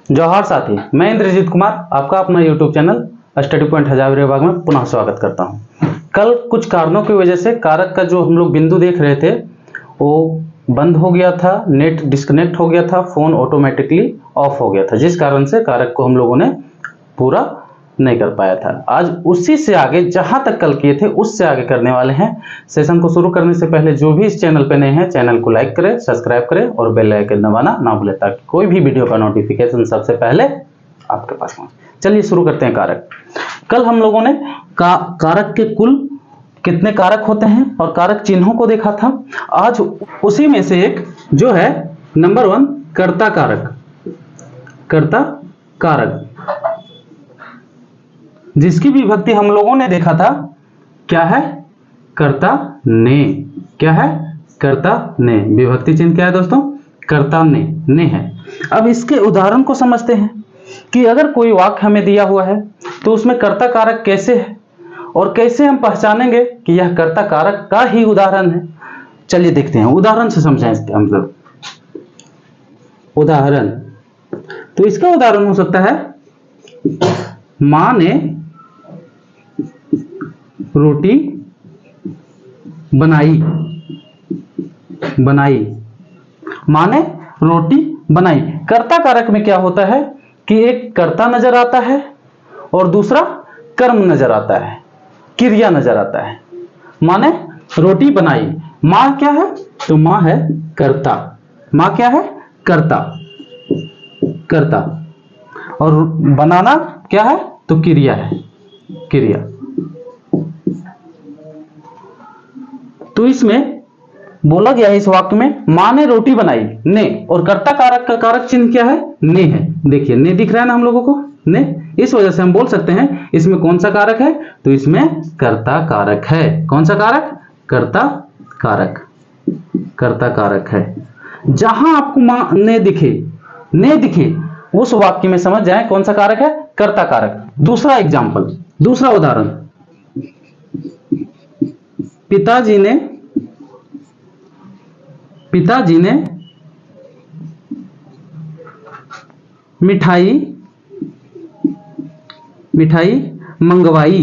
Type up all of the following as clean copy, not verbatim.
जोहार साथी, मैं इंद्रजीत कुमार आपका अपना YouTube channel study point Hazari विभाग में पुनः स्वागत करता हूं। कल कुछ कारणों की वजह से कारक का जो हम लोग बिंदु देख रहे थे वो बंद हो गया था, नेट डिस्कनेक्ट हो गया था, फोन ऑटोमेटिकली ऑफ हो गया था, जिस कारण से कारक को हम लोगों ने पूरा नहीं कर पाया था। आज उसी से आगे जहां तक कल किए थे उससे आगे करने वाले हैं। सेशन को शुरू करने से पहले जो भी इस चैनल पे नए हैं चैनल को लाइक करें, सब्सक्राइब करें और बेल आइकन दबाना ना भूलें ताकि कोई भी वीडियो का नोटिफिकेशन सबसे पहले आपके पास पहुंचे। चलिए शुरू करते हैं। कारक, कल हम लोगों ने कारक के कुल कितने कारक होते हैं और कारक चिन्हों को देखा था। आज उसी में से एक जो है नंबर 1 कर्ता कारक, कर्ता कारक जिसकी विभक्ति हम लोगों ने देखा था क्या है, कर्ता ने। क्या है, कर्ता ने। विभक्ति चिन्ह क्या है दोस्तों, कर्ता ने है। अब इसके उदाहरण को समझते हैं कि अगर कोई वाक्य हमें दिया हुआ है तो उसमें कर्ता कारक कैसे है और कैसे हम पहचानेंगे कि यह कर्ता कारक का ही उदाहरण है। चलिए देखते हैं, उदाहरण से समझें हम लोग। उदाहरण, तो इसका उदाहरण हो सकता है मां ने रोटी बनाई। मां ने रोटी बनाई। कर्ता कारक में क्या होता है कि एक कर्ता नजर आता है और दूसरा कर्म नजर आता है, क्रिया नजर आता है। मां ने रोटी बनाई। मां क्या है, तो मां है कर्ता। मां क्या है, कर्ता। कर्ता और बनाना क्या है, तो क्रिया है, क्रिया। तो इसमें बोला गया है इस वाक्य में मां ने रोटी बनाई, ने, और कर्ता कारक का कारक चिन्ह क्या है, ने है। देखिए ने दिख रहा है ना हम लोगों को, ने। इस वजह से हम बोल सकते हैं इसमें कौन सा कारक है, तो इसमें कर्ता कारक है। कौन सा कारक, कर्ता कारक। कर्ता कारक है। जहां आपको मां ने दिखे उस वाक्य में समझ जाए कौन सा कारक है, कर्ता कारक। दूसरा एग्जाम्पल, दूसरा उदाहरण, पिताजी ने मिठाई मंगवाई।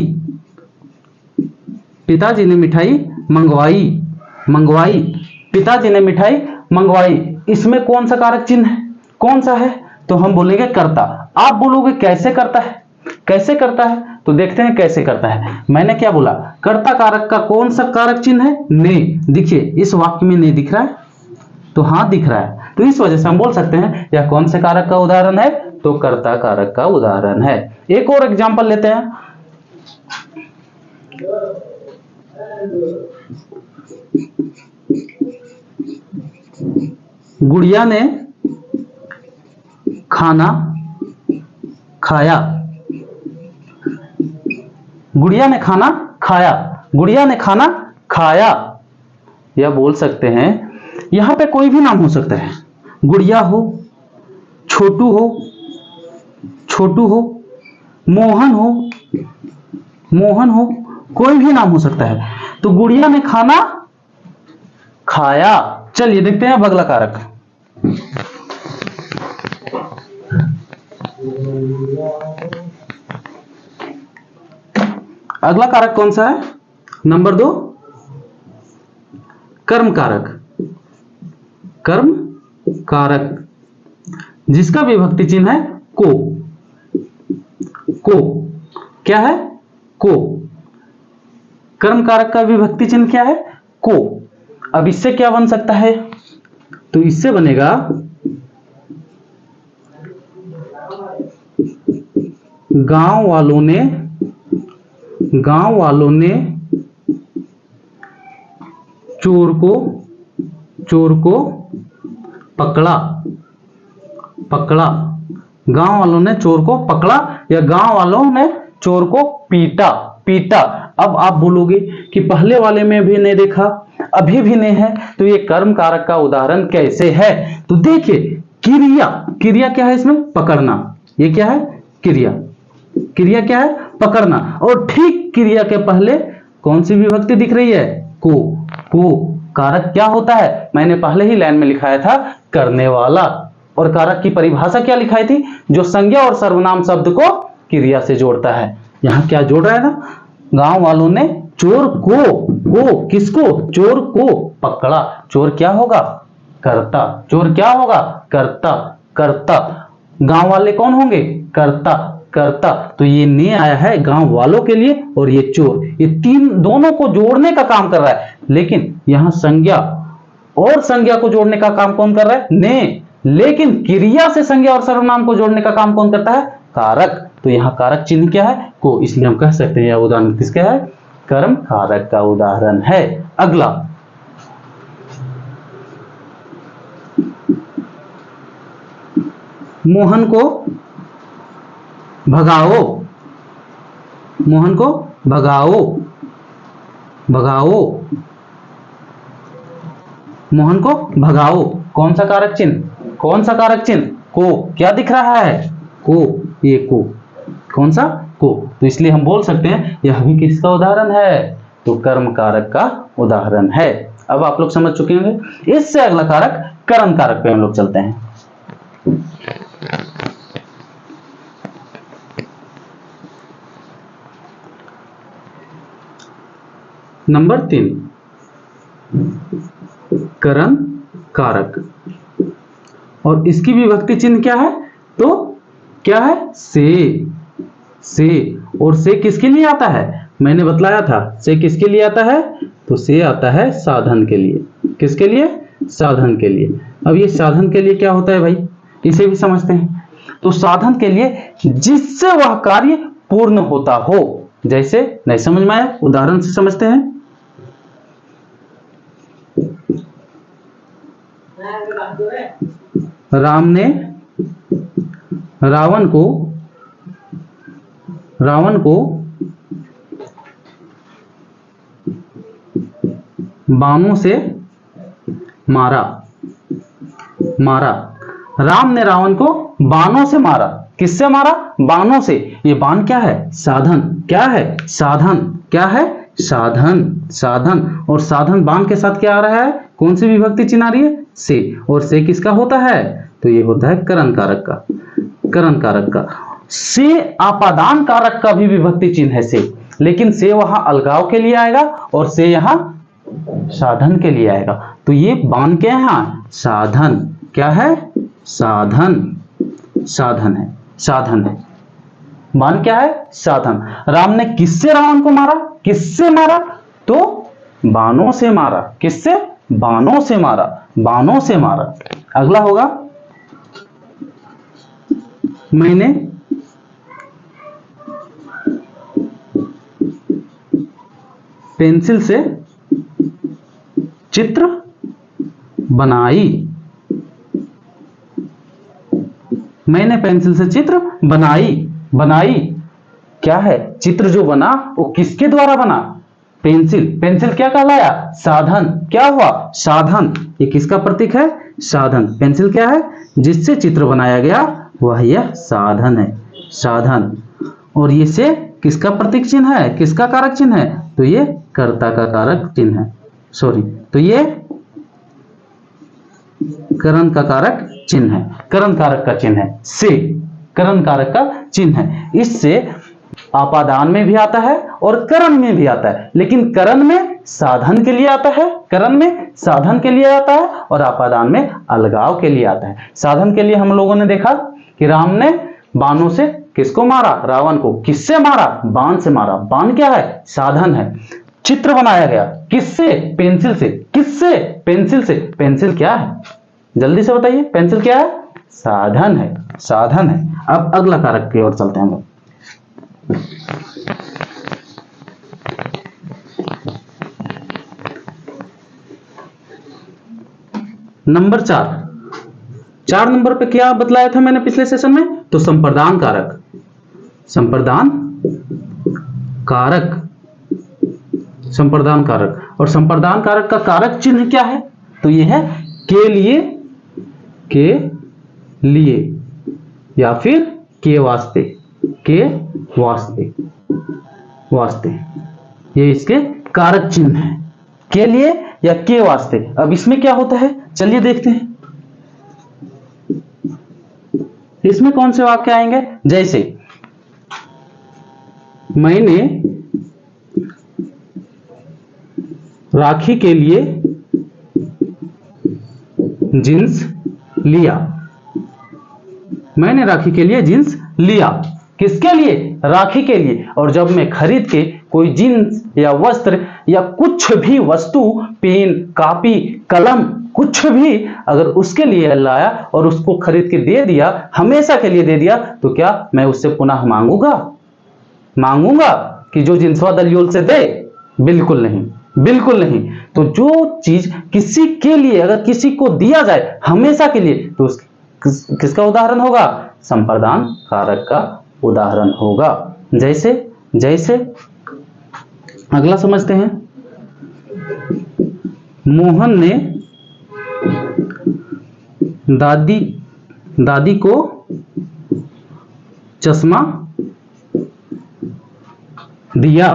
पिताजी ने मिठाई मंगवाई। पिताजी ने मिठाई मंगवाई। इसमें कौन सा कारक चिन्ह है, कौन सा है, तो हम बोलेंगे कर्ता। आप बोलोगे कैसे करता है, कैसे करता है, तो देखते हैं कैसे करता है। मैंने क्या बोला, कर्ता कारक का कौन सा कारक चिन्ह है, ने। देखिए इस वाक्य में ने दिख रहा है, तो हाँ दिख रहा है, तो इस वजह से हम बोल सकते हैं यह कौन से कारक का उदाहरण है, तो कर्ता कारक का उदाहरण है। एक और एग्जांपल लेते हैं। गुड़िया ने खाना खाया। गुड़िया ने खाना खाया। गुड़िया ने खाना खाया, या बोल सकते हैं यहां पे कोई भी नाम हो सकता है। गुड़िया हो, छोटू हो, मोहन हो, कोई भी नाम हो सकता है। तो गुड़िया ने खाना खाया। चलिए देखते हैं अब अगला कारक। अगला कारक कौन सा है, नंबर 2 कर्म कारक। कर्म कारक जिसका विभक्ति चिन्ह है को। क्या है, को। कर्म कारक का विभक्ति चिन्ह क्या है, को। अब इससे क्या बन सकता है, तो इससे बनेगा गांव वालों ने चोर को पकड़ा। गांव वालों ने चोर को पकड़ा, या गांव वालों ने चोर को पीटा। अब आप बोलोगे कि पहले वाले में भी नहीं देखा, अभी भी नहीं है, तो ये कर्म कारक का उदाहरण कैसे है, तो देखिए क्रिया क्या है इसमें, पकड़ना। ये क्या है, क्रिया क्या है, पकड़ना। और ठीक क्रिया के पहले कौन सी विभक्ति दिख रही है, को कारक क्या होता है, मैंने पहले ही लाइन में लिखाया था, करने वाला। और कारक की परिभाषा क्या लिखाई थी? जो संज्ञा और सर्वनाम शब्द को क्रिया से जोड़ता है। यहाँ क्या जोड़ रहा है ना, गांव वालों ने चोर को किसको? चोर को पकड़ा। चोर क्या होगा? कर्ता। चोर क्या होगा? कर्ता। कर्ता। गांव वाले कौन होंगे? कर्ता। कर्ता। तो ये ने आया है गांव वालों के लिए, और ये चोर, ये तीन दोनों को जोड़ने का काम कर रहा है। लेकिन यहां संज्ञा और संज्ञा को जोड़ने का काम कौन कर रहा है? ने। लेकिन क्रिया से संज्ञा और सर्वनाम को जोड़ने का काम कौन करता है? कारक। तो यहाँ कारक चिन्ह क्या है? को। इसलिए हम कह सकते हैं यह उदाहरण किसका है? कर्म कारक का उदाहरण है। अगला, मोहन को भगाओ। मोहन को भगाओ। भगाओ। मोहन को भगाओ। कौन सा कारक चिन्ह? कौन सा कारक चिन्ह? को। क्या दिख रहा है? को। ये को। कौन सा? को। तो इसलिए हम बोल सकते हैं यह भी किसका उदाहरण है? तो कर्म कारक का उदाहरण है। अब आप लोग समझ चुके होंगे। इससे अगला कारक करण कारक पे हम लोग चलते हैं। नंबर 3, करण कारक। और इसकी विभक्ति चिन्ह क्या है? तो क्या है? से। से। और से किसके लिए आता है? मैंने बतलाया था से किसके लिए आता है? तो से आता है साधन के लिए। किसके लिए? साधन के लिए। अब ये साधन के लिए क्या होता है भाई, इसे भी समझते हैं। तो साधन के लिए जिससे वह कार्य पूर्ण होता हो। जैसे, नहीं समझ में आया? उदाहरण से समझते हैं। राम ने रावण को बाणों से मारा। राम ने रावण को बाणों से मारा। किससे मारा? बाणों से। ये बाण क्या है? साधन। क्या है? साधन। क्या है? साधन। साधन। और साधन बाण के साथ क्या आ रहा है? कौन सी विभक्ति चिन्ह आ रही है? से। और से किसका होता है? तो ये होता है करण कारक का। करण कारक का। से आपादान कारक का भी विभक्ति चिन्ह है से, लेकिन से वहां अलगाव के लिए आएगा और से यहां साधन के लिए आएगा। तो ये बाण क्या है? साधन। क्या है? साधन। साधन है। साधन है। बाण क्या है? साधन। राम ने किससे रावण को मारा? किससे मारा? तो बाणों से मारा। किससे? बाणों से मारा। बाणों से मारा। अगला होगा, मैंने पेंसिल से चित्र बनाई। मैंने पेंसिल से चित्र बनाई। बनाई क्या है? चित्र जो बना वो किसके द्वारा बना? पेंसिल। पेंसिल क्या कहलाया? साधन। क्या हुआ? साधन। ये किसका प्रतीक है? साधन। पेंसिल क्या है? जिससे चित्र बनाया गया वह यह साधन है। साधन। और ये से किसका प्रतीक चिन्ह है? किसका कारक चिन्ह है? तो ये कर्ता का कारक चिन्ह है। सॉरी, तो ये करण का कारक चिन्ह है। करण कारक का चिन्ह है से। करण कारक का चिन्ह है। इससे आपादान में भी आता है और करण में भी आता है, लेकिन करण में साधन के लिए आता है, करण में साधन के लिए आता है, और आपादान में अलगाव के लिए आता है। साधन के लिए हम लोगों ने देखा कि राम ने बाणों से किसको मारा? रावण को। किससे मारा? बाण से मारा। बाण क्या है? साधन है। चित्र बनाया गया किससे? पेंसिल से। किससे? पेंसिल से। पेंसिल क्या है? जल्दी से बताइए, पेंसिल क्या है? साधन है। साधन है। अब अगला कारक की ओर चलते हैं हम लोग। नंबर 4 नंबर पे क्या बतलाया था मैंने पिछले सेशन में? तो संप्रदान कारक। संप्रदान कारक। संप्रदान कारक। और संप्रदान कारक का कारक चिन्ह क्या है? तो यह है के लिए, के लिए, या फिर के वास्ते। के वास्ते। वास्ते, ये इसके कारक चिन्ह है। के लिए या के वास्ते। अब इसमें क्या होता है, चलिए देखते हैं। इसमें कौन से वाक्य आएंगे? जैसे मैंने राखी के लिए जींस लिया। मैंने राखी के लिए जींस लिया। किसके लिए? राखी के लिए। और जब मैं खरीद के कोई जींस या वस्त्र या कुछ भी वस्तु, पेन, कॉपी, कलम, कुछ भी अगर उसके लिए लाया और उसको खरीद के दे दिया, हमेशा के लिए दे दिया, तो क्या मैं उससे पुनः मांगूंगा कि जो जिंसवा दलियोल से दे? बिल्कुल नहीं, बिल्कुल नहीं। तो जो चीज किसी के लिए अगर किसी को दिया जाए हमेशा के लिए, तो किसका उदाहरण होगा? संप्रदान कारक का उदाहरण होगा। जैसे अगला समझते हैं। मोहन ने दादी को चश्मा दिया।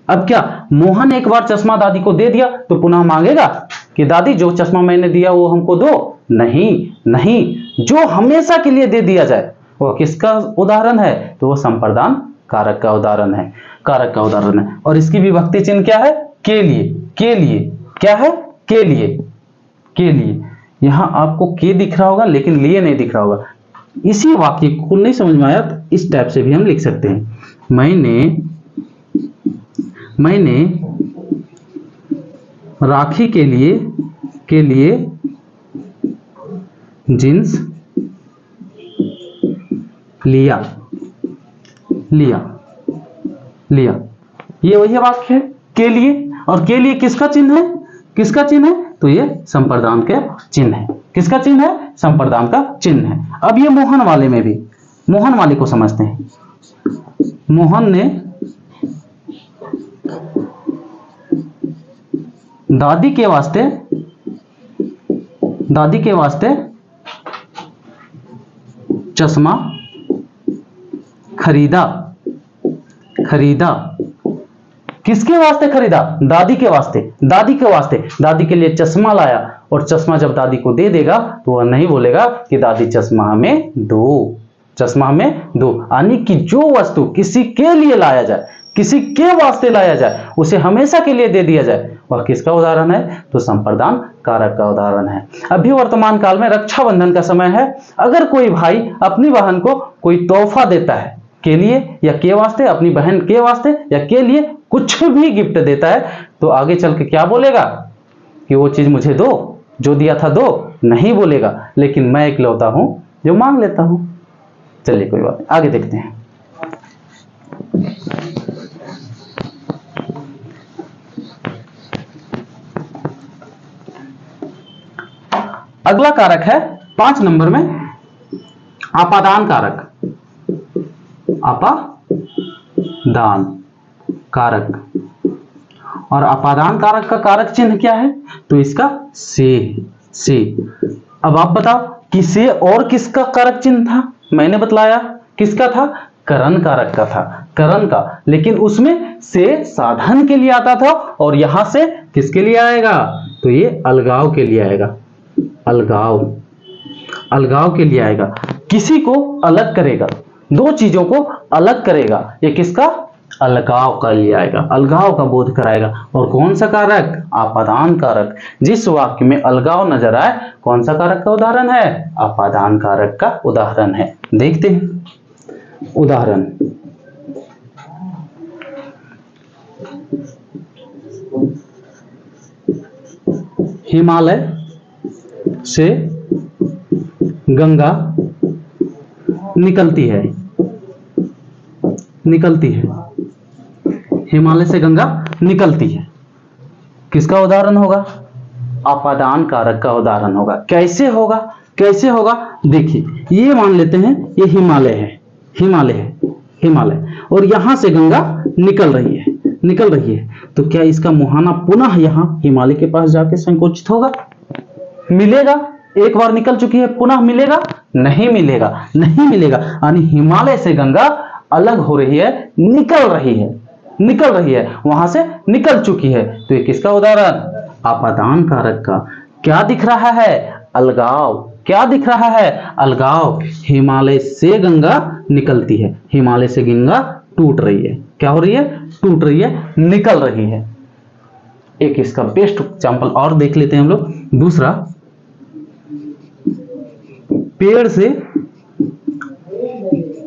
अब क्या मोहन एक बार चश्मा दादी को दे दिया तो पुनः मांगेगा कि दादी जो चश्मा मैंने दिया वो हमको दो? नहीं। जो हमेशा के लिए दे दिया जाए वो किसका उदाहरण है? तो वो संप्रदान कारक का उदाहरण है। और इसकी विभक्ति चिन्ह क्या है? के लिए। क्या है? के लिए। यहां आपको के दिख रहा होगा लेकिन लिए नहीं दिख रहा होगा। इसी वाक्य को नहीं समझ में आया तो इस टाइप से भी हम लिख सकते हैं। मैंने राखी के लिए जींस लिया। ये वही वाक्य है के लिए। और के लिए किसका चिन्ह है? तो ये संप्रदान के चिन्ह है। किसका चिन्ह है? संप्रदान का चिन्ह है। अब ये मोहन वाले में भी, मोहन वाले को समझते हैं। मोहन ने दादी के वास्ते चश्मा खरीदा। किसके वास्ते खरीदा? दादी के वास्ते। दादी के लिए चश्मा लाया और चश्मा जब दादी को दे देगा तो वह नहीं बोलेगा कि दादी चश्मा हमें दो। यानी कि जो वस्तु किसी के लिए लाया जाए, किसी के वास्ते लाया जाए, उसे हमेशा के लिए दे दिया जाए, वह किसका उदाहरण है? तो संप्रदान कारक का उदाहरण है। अभी वर्तमान काल में रक्षाबंधन का समय है। अगर कोई भाई अपनी बहन को कोई तोहफा देता है के लिए या के वास्ते, अपनी बहन के वास्ते या के लिए कुछ भी गिफ्ट देता है, तो आगे चल के क्या बोलेगा कि वो चीज मुझे दो, जो दिया था दो? नहीं बोलेगा। लेकिन मैं इकलौता हूं जो मांग लेता हूं। चलिए कोई बात नहीं, आगे देखते हैं। अगला कारक है 5 नंबर में आपादान कारक। आपादान कारक। और आपादान कारक का कारक चिन्ह क्या है? तो इसका से। अब आप बताओ कि से और किसका कारक चिन्ह था? मैंने बतलाया किसका था? करण कारक का था, करण का। लेकिन उसमें से साधन के लिए आता था और यहां से किसके लिए आएगा? तो ये अलगाव के लिए आएगा। अलगाव के लिए आएगा। किसी को अलग करेगा, दो चीजों को अलग करेगा, ये किसका? अलगाव का लिए आएगा, अलगाव का बोध कराएगा। और कौन सा कारक? आपादान कारक। जिस वाक्य में अलगाव नजर आए, कौन सा कारक का उदाहरण है? आपादान कारक का उदाहरण है। देखते हैं उदाहरण। हिमालय से गंगा निकलती है। हिमालय से गंगा निकलती है। किसका उदाहरण होगा? आपादान कारक का उदाहरण होगा। कैसे होगा? देखिए, ये मान लेते हैं ये हिमालय है। और यहां से गंगा निकल रही है। तो क्या इसका मुहाना पुनः यहां हिमालय के पास जाके संकोचित होगा? मिलेगा? एक बार निकल चुकी है, पुनः मिलेगा? नहीं मिलेगा। यानी हिमालय से गंगा अलग हो रही है, निकल रही है, वहां से निकल चुकी है। तो ये किसका उदाहरण? आपादान कारक का। क्या दिख रहा है? अलगाव। क्या दिख रहा है? अलगाव। हिमालय से गंगा निकलती है, हिमालय से गंगा टूट रही है। क्या हो रही है? टूट रही है, निकल रही है। एक इसका बेस्ट एग्जांपल और देख लेते हैं हम लोग। दूसरा, पेड़ से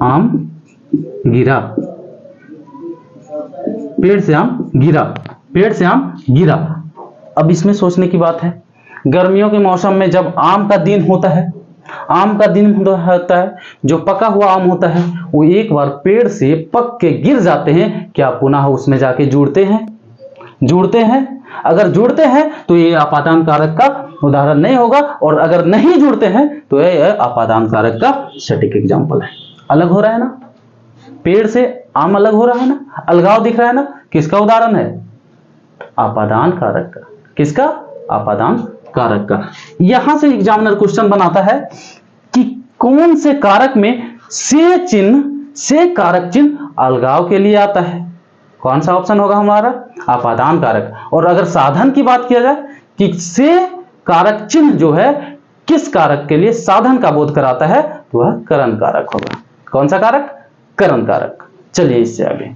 आम गिरा। पेड़ से आम गिरा, पेड़ से आम गिरा। अब इसमें सोचने की बात है, गर्मियों के मौसम में जब आम का दिन होता है, आम का दिन होता है, जो पका हुआ आम होता है वो एक बार पेड़ से पक के गिर जाते हैं, क्या पुनः उसमें जाके जुड़ते हैं? जुड़ते हैं। अगर जुड़ते हैं तो ये आपादान कारक का उदाहरण नहीं होगा, और अगर नहीं जुड़ते हैं तो ये आपादान कारक का सटीक एग्जाम्पल है। अलग हो रहा है ना, पेड़ से आम अलग हो रहा है ना, अलगाव दिख रहा है ना। किसका उदाहरण है? आपादान कारक का। किसका? आपादान कारक का। यहां से एग्जामिनर क्वेश्चन बनाता है कि कौन से कारक में से चिन्ह, से कारक चिन्ह अलगाव के लिए आता है। कौन सा ऑप्शन होगा हमारा? आपादान कारक। और अगर साधन की बात किया जाए कि से कारक चिन्ह जो है किस कारक के लिए साधन का बोध कराता है, तो वह करण कारक होगा। कौन सा कारक? करण कारक। चलिए इससे आगे।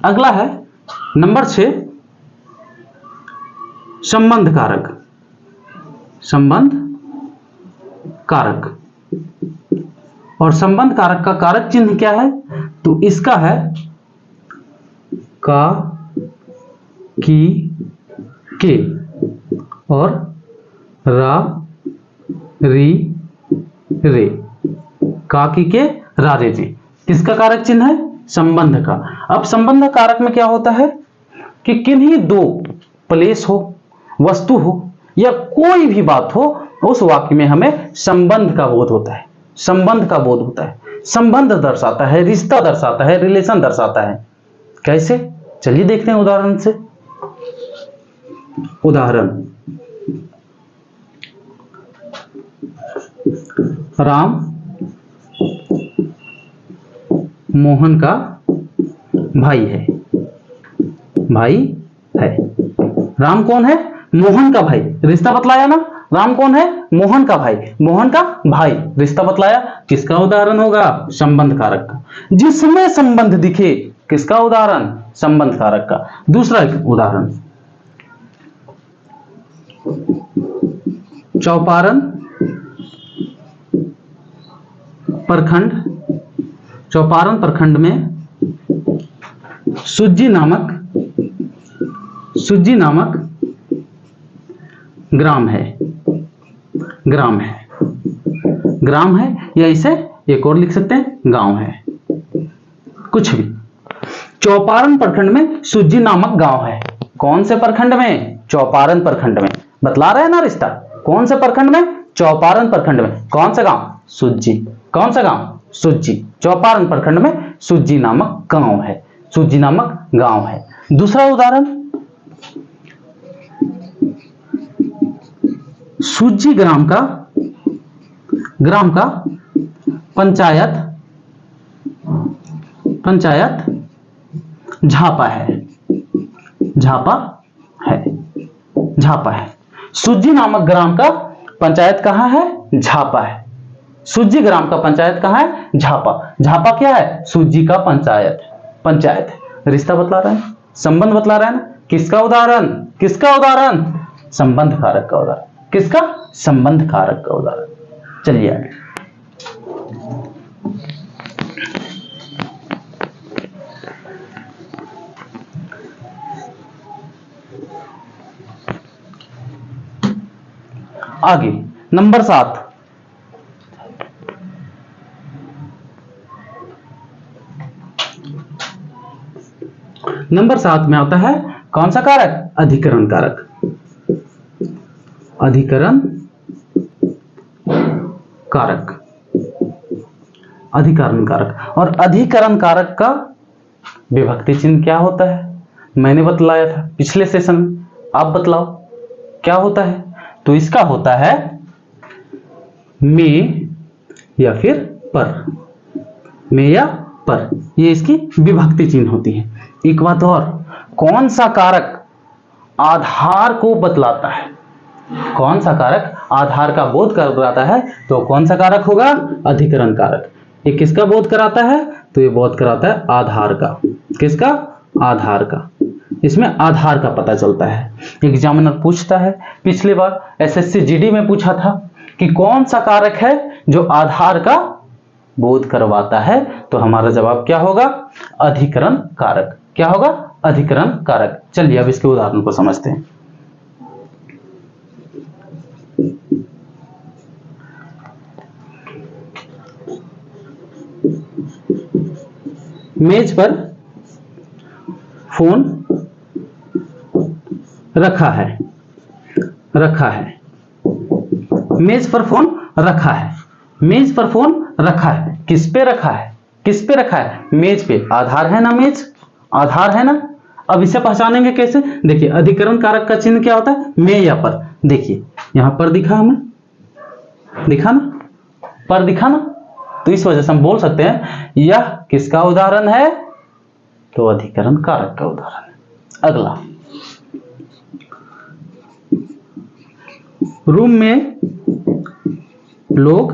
अगला है नंबर 6, संबंध कारक। संबंध कारक। और संबंध कारक का कारक चिन्ह क्या है? तो इसका है का, की, के और रा, री, रे। का, की, के, रा, रे, रे। किसका कारक चिन्ह है? संबंध का। अब संबंध कारक में क्या होता है कि किन्हीं दो प्लेस हो, वस्तु हो या कोई भी बात हो, उस वाक्य में हमें संबंध का बोध होता है। संबंध का बोध होता है, संबंध दर्शाता है, रिश्ता दर्शाता है, रिलेशन दर्शाता है। कैसे? चलिए देखते हैं उदाहरण से। उदाहरण, राम मोहन का भाई है। भाई है। राम कौन है? मोहन का भाई। रिश्ता बतलाया ना। राम कौन है? मोहन का भाई। मोहन का भाई, रिश्ता बतलाया। किसका उदाहरण होगा? संबंध कारक का। जिसमें संबंध दिखे, किसका उदाहरण? संबंध कारक का। दूसरा उदाहरण, चौपारण प्रखंड। चौपारण प्रखंड में सुज्जी नामक ग्राम है। ग्राम है, ग्राम है, या इसे एक और लिख सकते हैं, गांव है, कुछ भी। चौपारण प्रखंड में सुज्जी नामक गांव है। कौन से प्रखंड में? चौपारण प्रखंड में। बतला रहे हैं ना रिश्ता। कौन से प्रखंड में? चौपारण प्रखंड में। कौन सा गांव? सुज्जी। कौन सा गांव? सुज्जी। चौपारण प्रखंड में सुज्जी नामक गांव है। सुज्जी नामक गांव है। दूसरा उदाहरण, सुज्जी ग्राम का पंचायत झापा है। झापा है। झापा है। सुज्जी नामक ग्राम का पंचायत कहां है? झापा है। सुज्जी ग्राम का पंचायत कहां है? झापा। झापा क्या है? सुज्जी का पंचायत। पंचायत है। रिश्ता बतला रहा है, संबंध बतला रहा है ना। किसका उदाहरण? किसका उदाहरण? संबंध कारक का उदाहरण। किसका? संबंध कारक का उदाहरण। चलिए आगे। आगे नंबर 7, नंबर 7 में आता है कौन सा कारक? अधिकरण कारक। अधिकरण कारक। अधिकरण कारक। और अधिकरण कारक का विभक्ति चिन्ह क्या होता है? मैंने बतलाया था पिछले सेशन में, आप बतलाओ क्या होता है? तो इसका होता है में या फिर पर। में या पर, ये इसकी विभक्ति चिन्ह होती है। एक बात और, कौन सा कारक आधार को बतलाता है, कौन सा कारक आधार का बोध कराता है, तो कौन सा कारक होगा, अधिकरण कारक। ये किसका बोध कराता है, तो ये बोध कराता है आधार का। किसका, आधार का। इसमें आधार का पता चलता है। एग्जामिनर पूछता है, पिछली बार एसएससी जीडी में पूछा था कि कौन सा कारक है जो आधार का बोध करवाता है, तो हमारा जवाब क्या होगा, अधिकरण कारक। क्या होगा, अधिकरण कारक। चलिए अब इसके उदाहरण को समझते हैं। मेज पर फोन रखा है, मेज पर फोन रखा है, मेज पर फोन रखा है। किस पे रखा है, किस पे रखा है, मेज पे। आधार है ना, मेज आधार है ना। अब इसे पहचानेंगे कैसे, देखिए अधिकरण कारक का चिन्ह क्या होता है, में या पर। देखिए यहां पर दिखा, हमें दिखा ना, पर दिखा ना, तो इस वजह से हम बोल सकते हैं यह किसका उदाहरण है, तो अधिकरण कारक का उदाहरण है। अगला, रूम में लोग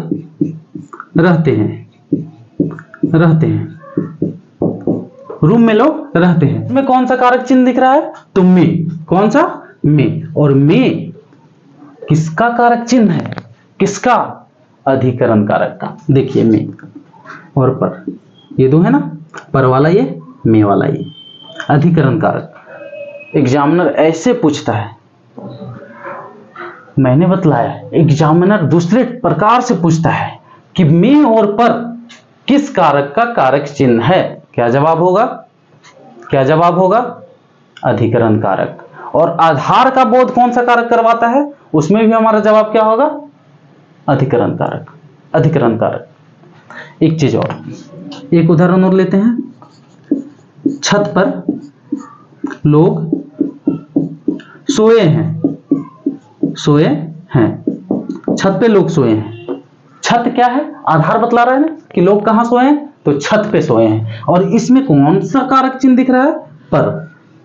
रहते हैं, रूम में लोग रहते हैं। इसमें कौन सा कारक चिन्ह दिख रहा है, तो में। कौन सा, में। और में किसका कारक चिन्ह है, किसका, अधिकरण कारक का। देखिए में और पर, ये दो है ना, पर वाला ये, में वाला ये, अधिकरण कारक। एग्जामिनर ऐसे पूछता है, मैंने बतलाया एग्जामिनर दूसरे प्रकार से पूछता है कि में और पर किस कारक का कारक चिन्ह है। क्या जवाब होगा, क्या जवाब होगा, अधिकरण कारक। और आधार का बोध कौन सा कारक करवाता है, उसमें भी हमारा जवाब क्या होगा, अधिकरण कारक। अधिकरण कारक। एक चीज और, एक उदाहरण और लेते हैं। छत पर लोग सोए हैं, सोए हैं, छत पे लोग सोए हैं। छत क्या है, आधार बतला रहा है ना कि लोग कहां सोए हैं, तो छत पे सोए हैं। और इसमें कौन सा कारक चिन्ह दिख रहा है, पर।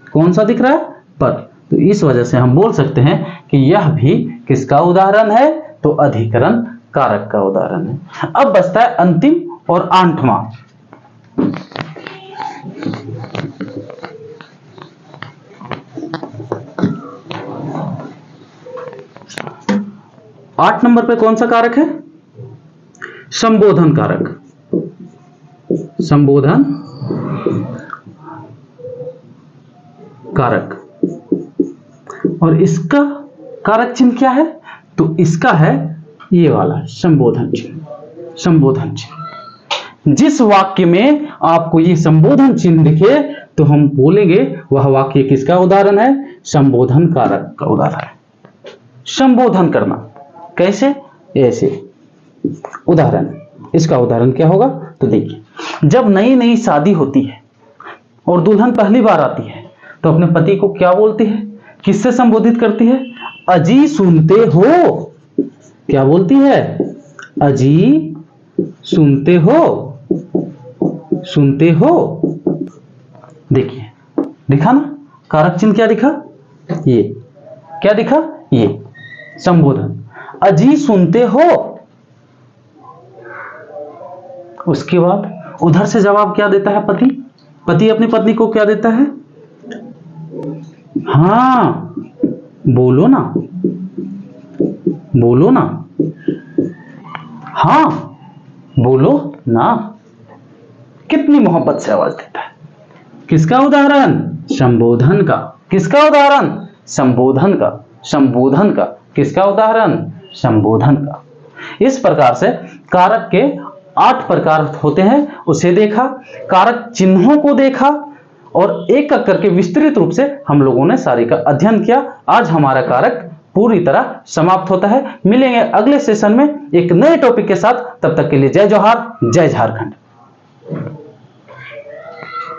कौन सा दिख रहा है, पर। तो इस वजह से हम बोल सकते हैं कि यह भी किसका उदाहरण है, तो अधिकरण कारक का उदाहरण है। अब बचता है अंतिम और 8वां। आठ नंबर पे कौन सा कारक है, संबोधन कारक। संबोधन कारक। और इसका कारक चिन्ह क्या है, तो इसका है ये वाला संबोधन चिन्ह। संबोधन चिन्ह, जिस वाक्य में आपको ये संबोधन चिन्ह दिखे तो हम बोलेंगे वह वाक्य किसका उदाहरण है, संबोधन कारक का उदाहरण है। संबोधन करना कैसे, ऐसे। उदाहरण, इसका उदाहरण क्या होगा, तो देखिए जब नई नई शादी होती है और दुल्हन पहली बार आती है तो अपने पति को क्या बोलती है, किससे संबोधित करती है, अजी सुनते हो। क्या बोलती है, अजी सुनते हो, सुनते हो। देखिए दिखा ना, कारक चिन्ह क्या दिखा, ये क्या दिखा, ये संबोधन, अजी सुनते हो। उसके बाद उधर से जवाब क्या देता है पति, पति अपनी पत्नी को क्या देता है, हाँ बोलो ना, बोलो ना, हाँ बोलो ना। कितनी मोहब्बत से आवाज देता है। किसका उदाहरण, संबोधन का। किसका उदाहरण, संबोधन का। संबोधन का किसका उदाहरण, संबोधन का। इस प्रकार से कारक के 8 प्रकार होते हैं, उसे देखा, कारक चिन्हों को देखा और एक एक करके विस्तृत रूप से हम लोगों ने सारे का अध्ययन किया। आज हमारा कारक पूरी तरह समाप्त होता है। मिलेंगे अगले सेशन में एक नए टॉपिक के साथ, तब तक के लिए जय जोहार, जय झारखंड।